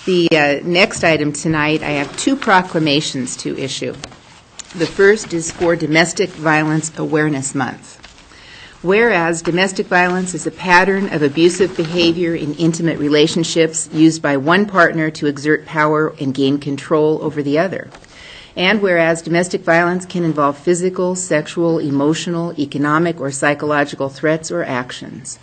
The next item tonight, I have two proclamations to issue. The first is for Domestic Violence Awareness Month. Whereas domestic violence is a pattern of abusive behavior in intimate relationships used by one partner to exert power and gain control over the other. And whereas domestic violence can involve physical, sexual, emotional, economic, or psychological threats or actions.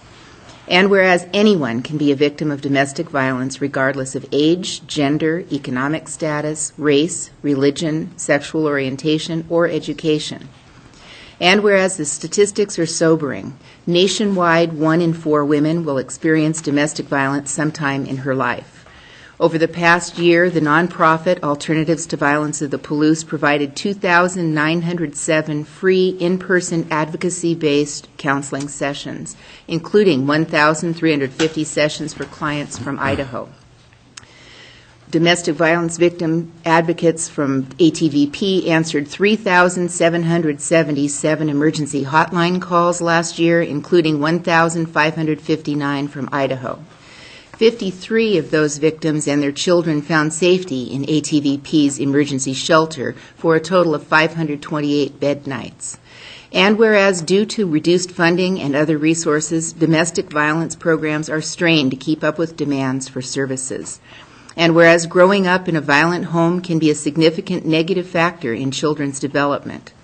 And whereas anyone can be a victim of domestic violence regardless of age, gender, economic status, race, religion, sexual orientation, or education. And whereas the statistics are sobering, nationwide 1 in 4 women will experience domestic violence sometime in her life. Over the past year, the nonprofit Alternatives to Violence of the Palouse provided 2,907 free in-person advocacy-based counseling sessions, including 1,350 sessions for clients from Idaho. Domestic violence victim advocates from ATVP answered 3,777 emergency hotline calls last year, including 1,559 from Idaho. 53 of those victims and their children found safety in ATVP's emergency shelter for a total of 528 bed nights. And whereas due to reduced funding and other resources, domestic violence programs are strained to keep up with demands for services. And whereas growing up in a violent home can be a significant negative factor in children's development.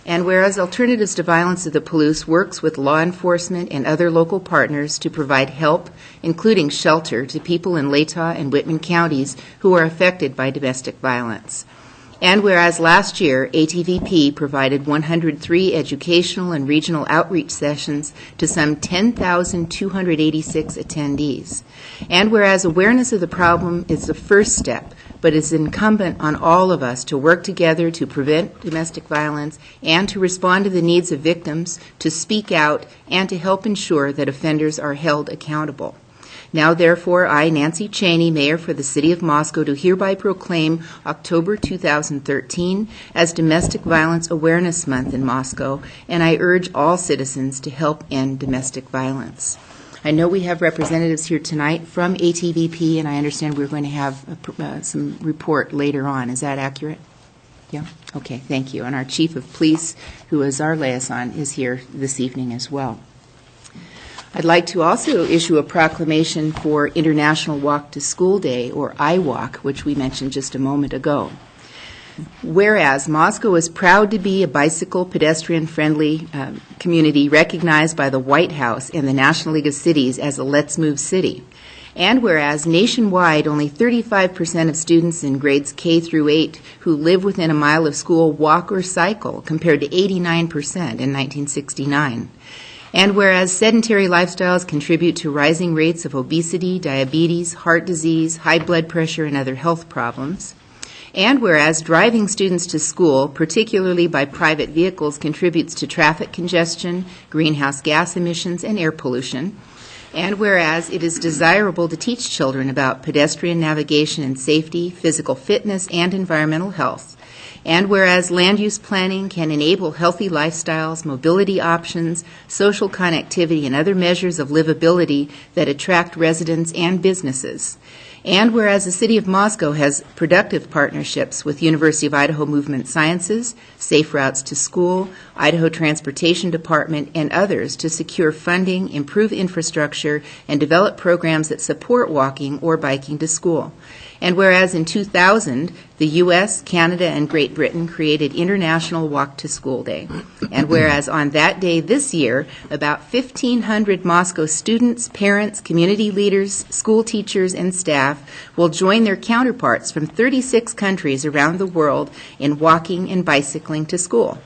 And whereas Alternatives to Violence of the Palouse works with law enforcement and other local partners to provide help, including shelter, to people in Latah and Whitman counties who are affected by domestic violence. And whereas last year, ATVP provided 103 educational and regional outreach sessions to some 10,286 attendees. And whereas awareness of the problem is the first step, but it's incumbent on all of us to work together to prevent domestic violence and to respond to the needs of victims, to speak out, and to help ensure that offenders are held accountable. Now, therefore, I, Nancy Cheney, Mayor for the City of Moscow, do hereby proclaim October 2013 as Domestic Violence Awareness Month in Moscow, and I urge all citizens to help end domestic violence. I know we have representatives here tonight from ATVP, and I understand we're going to have some report later on. Is that accurate? Yeah? Okay, thank you. And our Chief of Police, who is our liaison, is here this evening as well. I'd like to also issue a proclamation for International Walk to School Day, or IWalk, which we mentioned just a moment ago. Whereas Moscow is proud to be a bicycle pedestrian-friendly community recognized by the White House and the National League of Cities as a Let's Move city. And whereas nationwide only 35% of students in grades K through 8 who live within a mile of school walk or cycle, compared to 89% in 1969. And whereas sedentary lifestyles contribute to rising rates of obesity, diabetes, heart disease, high blood pressure, and other health problems. And whereas driving students to school, particularly by private vehicles, contributes to traffic congestion, greenhouse gas emissions, and air pollution. And whereas it is desirable to teach children about pedestrian navigation and safety, physical fitness, and environmental health. And whereas land use planning can enable healthy lifestyles, mobility options, social connectivity, and other measures of livability that attract residents and businesses. And whereas the City of Moscow has productive partnerships with University of Idaho Movement Sciences, Safe Routes to School, Idaho Transportation Department, and others to secure funding, improve infrastructure, and develop programs that support walking or biking to school. And whereas in 2000, the U.S., Canada, and Great Britain created International Walk to School Day. And whereas on that day this year, about 1,500 Moscow students, parents, community leaders, school teachers, and staff will join their counterparts from 36 countries around the world in walking and bicycling to school.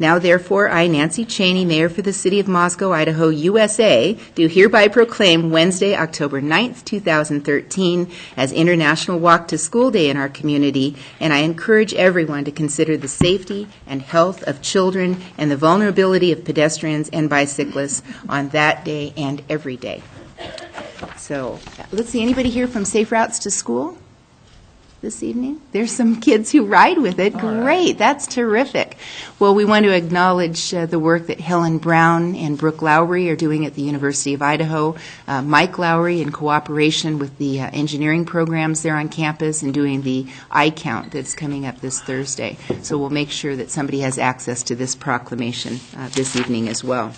Now, therefore, I, Nancy Cheney, Mayor for the City of Moscow, Idaho, USA, do hereby proclaim Wednesday, October 9th, 2013, as International Walk to School Day in our community, and I encourage everyone to consider the safety and health of children and the vulnerability of pedestrians and bicyclists on that day and every day. So, let's see, anybody here from Safe Routes to School? this evening? There's some kids who ride with it. Great. That's terrific. Well, we want to acknowledge the work that Helen Brown and Brooke Lowry are doing at the University of Idaho. Mike Lowry, in cooperation with the engineering programs there on campus, and doing the eye count that's coming up this Thursday. So we'll make sure that somebody has access to this proclamation this evening as well.